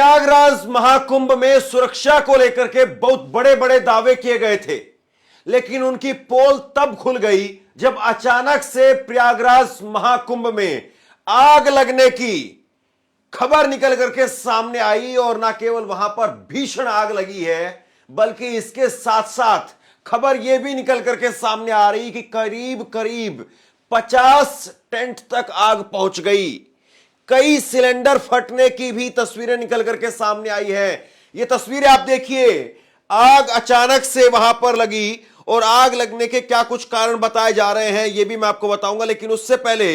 प्रयागराज महाकुंभ में सुरक्षा को लेकर के बहुत बड़े बड़े दावे किए गए थे, लेकिन उनकी पोल तब खुल गई जब अचानक से प्रयागराज महाकुंभ में आग लगने की खबर निकल करके सामने आई। और ना केवल वहां पर भीषण आग लगी है, बल्कि इसके साथ साथ खबर यह भी निकल करके सामने आ रही कि करीब करीब 50 टेंट तक आग पहुंच गई। कई सिलेंडर फटने की भी तस्वीरें निकल करके सामने आई है। ये तस्वीरें आप देखिए, आग अचानक से वहां पर लगी और आग लगने के क्या कुछ कारण बताए जा रहे हैं ये भी मैं आपको बताऊंगा। लेकिन उससे पहले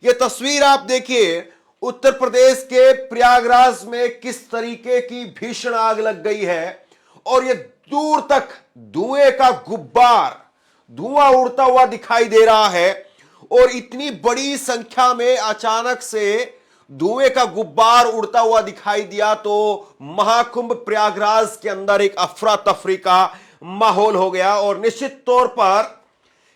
ये तस्वीर आप देखिए, उत्तर प्रदेश के प्रयागराज में किस तरीके की भीषण आग लग गई है और ये दूर तक धुएं का गुब्बार, धुआं उड़ता हुआ दिखाई दे रहा है। और इतनी बड़ी संख्या में अचानक से धुएं का गुब्बार उड़ता हुआ दिखाई दिया तो महाकुंभ प्रयागराज के अंदर एक अफरा तफरी का माहौल हो गया। और निश्चित तौर पर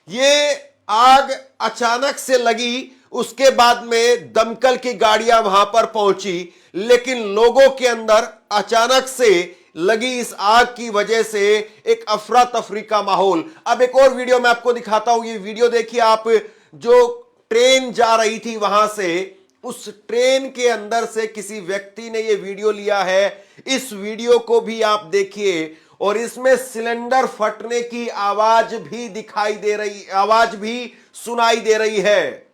यह आग अचानक से लगी, उसके बाद में दमकल की गाड़ियां वहां पर पहुंची, लेकिन लोगों के अंदर अचानक से लगी इस आग की वजह से एक अफरा तफरी का माहौल। अब एक और वीडियो मैं आपको दिखाता हूं। ये वीडियो देखिए आप, जो ट्रेन जा रही थी वहां से, उस ट्रेन के अंदर से किसी व्यक्ति ने यह वीडियो लिया है। इस वीडियो को भी आप देखिए और इसमें सिलेंडर फटने की आवाज भी दिखाई दे रही, आवाज भी सुनाई दे रही है।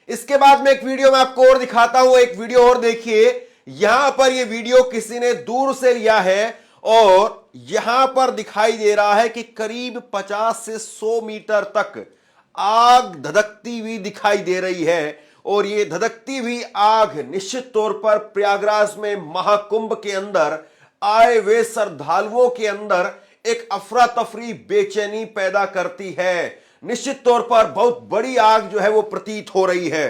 इसके बाद में एक वीडियो मैं आपको और दिखाता हूं। एक वीडियो और देखिए, यहां पर यह वीडियो किसी ने दूर से लिया है और यहां पर दिखाई दे रहा है कि करीब 50 से 100 मीटर तक आग धधकती हुई दिखाई दे रही है। और यह धधकती हुई आग निश्चित तौर पर प्रयागराज में महाकुंभ के अंदर आए हुए श्रद्धालुओं के अंदर एक अफरा तफरी, बेचैनी पैदा करती है। निश्चित तौर पर बहुत बड़ी आग जो है वो प्रतीत हो रही है।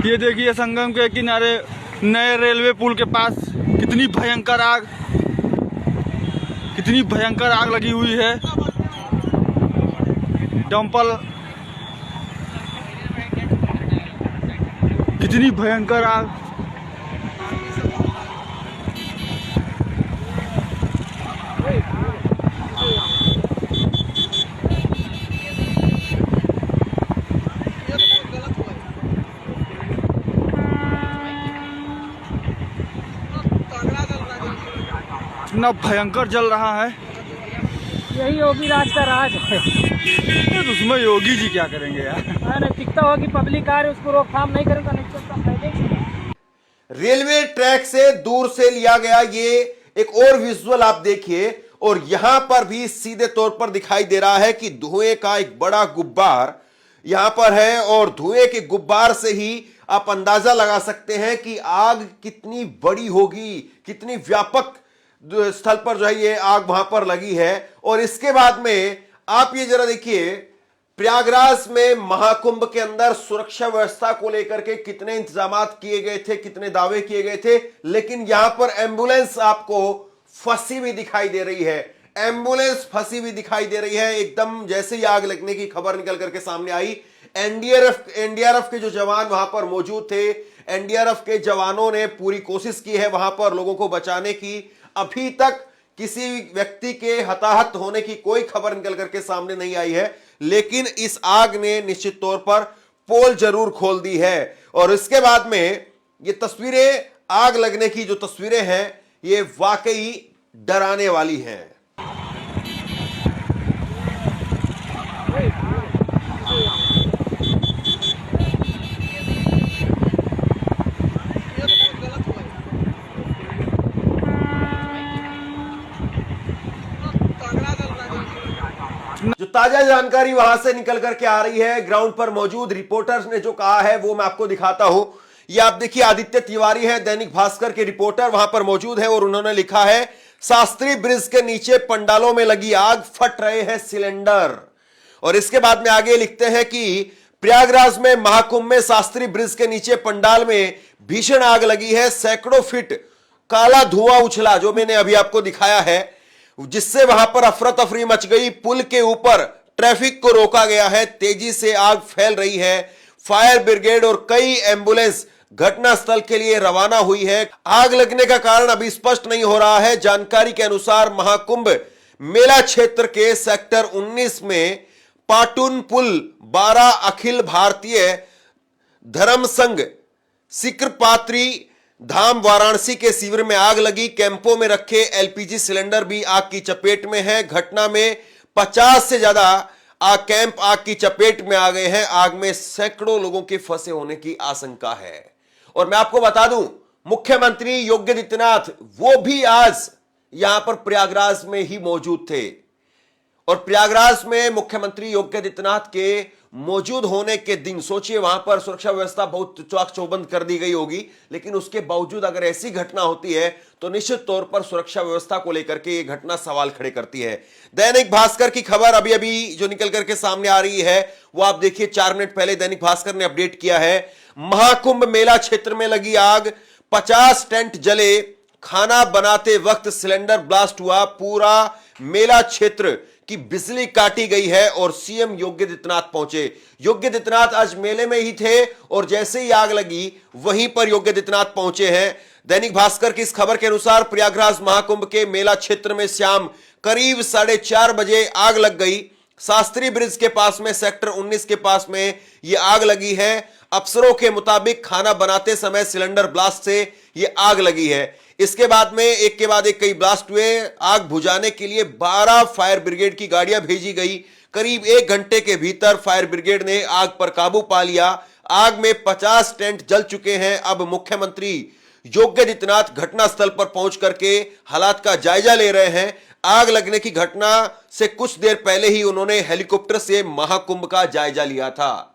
ये देखिए, संगम के किनारे नए रेलवे पुल के पास कितनी भयंकर आग लगी हुई है। डंपल, कितनी भयंकर आग। इतना भयंकर जल रहा है। यही योगी राज का राज है। तो उसमें योगी जी क्या करेंगे यार। दिखता हो कि पब्लिक आ रही, उसको रोकथाम नहीं करेगा, नहीं चलता। रेलवे ट्रैक से दूर से लिया गया ये एक और विजुअल आप देखिए और यहां पर भी सीधे तौर पर दिखाई दे रहा है कि धुएं का एक बड़ा गुब्बार यहां पर है। और धुएं के गुब्बार से ही आप अंदाजा लगा सकते हैं कि आग कितनी बड़ी होगी, कितनी व्यापक स्थल पर जो है ये आग वहां पर लगी है। और इसके बाद में आप ये जरा देखिए, प्रयागराज में महाकुंभ के अंदर सुरक्षा व्यवस्था को लेकर के कितने इंतजामात किए गए थे, कितने दावे किए गए थे, लेकिन यहां पर एम्बुलेंस आपको फंसी हुई दिखाई दे रही है। एम्बुलेंस फंसी हुई दिखाई दे रही है। एकदम जैसे ही आग लगने की खबर निकल करके सामने आई, एनडीआरएफ के जो जवान वहां पर मौजूद थे, एनडीआरएफ के जवानों ने पूरी कोशिश की है वहां पर लोगों को बचाने की। अभी तक किसी व्यक्ति के हताहत होने की कोई खबर निकल करके सामने नहीं आई है, लेकिन इस आग ने निश्चित तौर पर पोल जरूर खोल दी है। और इसके बाद में ये तस्वीरें, आग लगने की जो तस्वीरें हैं, ये वाकई डराने वाली हैं। जो ताजा जानकारी वहां से निकल करके आ रही है, ग्राउंड पर मौजूद रिपोर्टर्स ने जो कहा है वो मैं आपको दिखाता हूं। ये आप देखिए आदित्य तिवारी है, दैनिक भास्कर के रिपोर्टर, वहां पर मौजूद है और उन्होंने लिखा है शास्त्री ब्रिज के नीचे पंडालों में लगी आग, फट रहे हैं सिलेंडर। और इसके बाद में आगे लिखते हैं कि प्रयागराज में महाकुंभ में शास्त्री ब्रिज के नीचे पंडाल में भीषण आग लगी है, सैकड़ों फीट काला धुआं उछला, जो मैंने अभी आपको दिखाया है, जिससे वहां पर अफरा तफरी मच गई। पुल के ऊपर ट्रैफिक को रोका गया है, तेजी से आग फैल रही है। फायर ब्रिगेड और कई एम्बुलेंस घटनास्थल के लिए रवाना हुई है। आग लगने का कारण अभी स्पष्ट नहीं हो रहा है। जानकारी के अनुसार महाकुंभ मेला क्षेत्र के सेक्टर 19 में पाटुन पुल 12 अखिल भारतीय धर्म संघ सिक्रपात्री धाम वाराणसी के शिविर में आग लगी। कैंपों में रखे एलपीजी सिलेंडर भी आग की चपेट में है। घटना में 50 से ज्यादा कैंप आग की चपेट में आ गए हैं। आग में सैकड़ों लोगों के फंसे होने की आशंका है। और मैं आपको बता दूं, मुख्यमंत्री योगी आदित्यनाथ वो भी आज यहां पर प्रयागराज में ही मौजूद थे। और प्रयागराज में मुख्यमंत्री योगी आदित्यनाथ के मौजूद होने के दिन सोचिए, वहां पर सुरक्षा व्यवस्था बहुत चाक चौबंद कर दी गई होगी, लेकिन उसके बावजूद अगर ऐसी घटना होती है तो निश्चित तौर पर सुरक्षा व्यवस्था को लेकर के यह घटना सवाल खड़े करती है। दैनिक भास्कर की खबर अभी अभी जो निकल करके सामने आ रही है वो आप देखिए, 4 मिनट पहले दैनिक भास्कर ने अपडेट किया है। महाकुंभ मेला क्षेत्र में लगी आग, 50 टेंट जले, खाना बनाते वक्त सिलेंडर ब्लास्ट हुआ, पूरा मेला क्षेत्र की बिजली काटी गई है और सीएम योगी आदित्यनाथ पहुंचे। योगी आदित्यनाथ आज मेले में ही थे और जैसे ही आग लगी वहीं पर योगी आदित्यनाथ पहुंचे हैं। दैनिक भास्कर की इस खबर के अनुसार प्रयागराज महाकुंभ के मेला क्षेत्र में शाम करीब 4:30 बजे आग लग गई। शास्त्री ब्रिज के पास में सेक्टर 19 के पास में यह आग लगी है। अफसरों के मुताबिक खाना बनाते समय सिलेंडर ब्लास्ट से यह आग लगी है। इसके बाद में एक के बाद एक कई ब्लास्ट हुए। आग बुझाने के लिए 12 फायर ब्रिगेड की गाड़ियां भेजी गई। करीब 1 घंटे के भीतर फायर ब्रिगेड ने आग पर काबू पा लिया। आग में 50 टेंट जल चुके हैं। अब मुख्यमंत्री योगी आदित्यनाथ घटनास्थल पर पहुंच करके हालात का जायजा ले रहे हैं। आग लगने की घटना से कुछ देर पहले ही उन्होंने हेलीकॉप्टर से महाकुंभ का जायजा लिया था।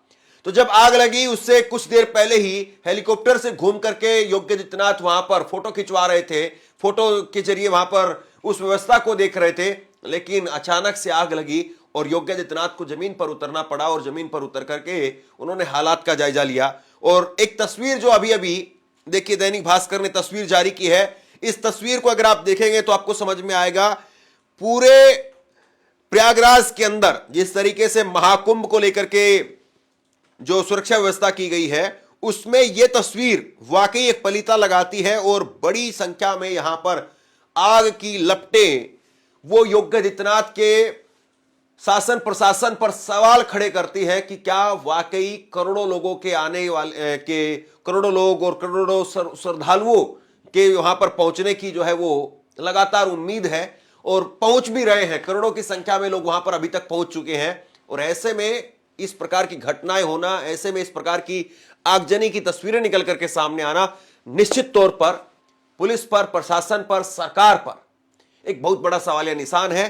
तो जब आग लगी उससे कुछ देर पहले ही हेलीकॉप्टर से घूम करके योगी आदित्यनाथ वहां पर फोटो खिंचवा रहे थे, फोटो के जरिए वहां पर उस व्यवस्था को देख रहे थे। लेकिन अचानक से आग लगी और योगी आदित्यनाथ को जमीन पर उतरना पड़ा और जमीन पर उतर करके उन्होंने हालात का जायजा लिया। और एक तस्वीर जो अभी अभी देखिए दैनिक भास्कर ने तस्वीर जारी की है, इस तस्वीर को अगर आप देखेंगे तो आपको समझ में आएगा पूरे प्रयागराज के अंदर जिस तरीके से महाकुंभ को लेकर के जो सुरक्षा व्यवस्था की गई है उसमें यह तस्वीर वाकई एक पलीता लगाती है। और बड़ी संख्या में यहां पर आग की लपटें वो योगी आदित्यनाथ के शासन प्रशासन पर सवाल खड़े करती है कि क्या वाकई करोड़ों लोगों के आने वाले के करोड़ों लोग और करोड़ों श्रद्धालुओं के वहां पर पहुंचने की जो है वो लगातार उम्मीद है और पहुंच भी रहे हैं। करोड़ों की संख्या में लोग वहां पर अभी तक पहुंच चुके हैं। और ऐसे में इस प्रकार की घटनाएं होना, ऐसे में इस प्रकार की आगजनी की तस्वीरें निकल करके सामने आना निश्चित तौर पर पुलिस पर, प्रशासन पर, सरकार पर एक बहुत बड़ा सवालिया निशान है।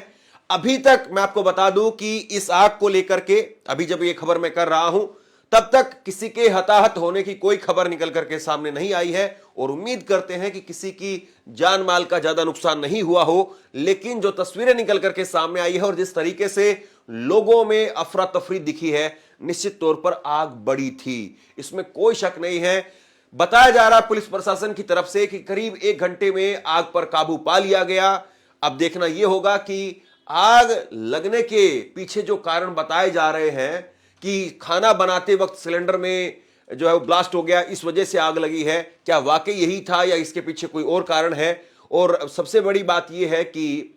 अभी तक मैं आपको बता दूं कि इस आग को लेकर के अभी जब ये खबर मैं कर रहा हूं तब तक किसी के हताहत होने की कोई खबर निकल करके सामने नहीं आई है और उम्मीद करते हैं कि किसी की जान माल का ज्यादा नुकसान नहीं हुआ हो। लेकिन जो तस्वीरें निकल करके सामने आई है और जिस तरीके से लोगों में अफरा तफरी दिखी है, निश्चित तौर पर आग बड़ी थी, इसमें कोई शक नहीं है। बताया जा रहा पुलिस प्रशासन की तरफ से कि करीब 1 घंटे में आग पर काबू पा लिया गया। अब देखना यह होगा कि आग लगने के पीछे जो कारण बताए जा रहे हैं कि खाना बनाते वक्त सिलेंडर में जो है ब्लास्ट हो गया, इस वजह से आग लगी है, क्या वाकई यही था या इसके पीछे कोई और कारण है। और सबसे बड़ी बात यह है कि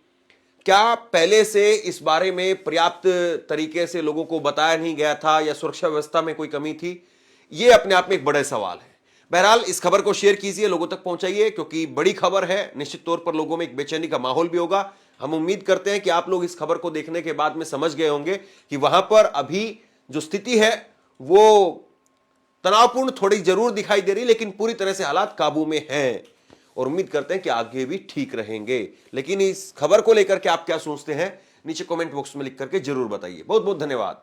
क्या पहले से इस बारे में पर्याप्त तरीके से लोगों को बताया नहीं गया था या सुरक्षा व्यवस्था में कोई कमी थी, यह अपने आप में एक बड़ा सवाल है। बहरहाल इस खबर को शेयर कीजिए, लोगों तक पहुंचाइए, क्योंकि बड़ी खबर है। निश्चित तौर पर लोगों में एक बेचैनी का माहौल भी होगा। हम उम्मीद करते हैं कि आप लोग इस खबर को देखने के बाद में समझ गए होंगे कि वहां पर अभी जो स्थिति है वो तनावपूर्ण थोड़ी जरूर दिखाई दे रही, लेकिन पूरी तरह से हालात काबू में हैं और उम्मीद करते हैं कि आगे भी ठीक रहेंगे। लेकिन इस खबर को लेकर के आप क्या सोचते हैं नीचे कमेंट बॉक्स में लिख करके जरूर बताइए। बहुत बहुत धन्यवाद।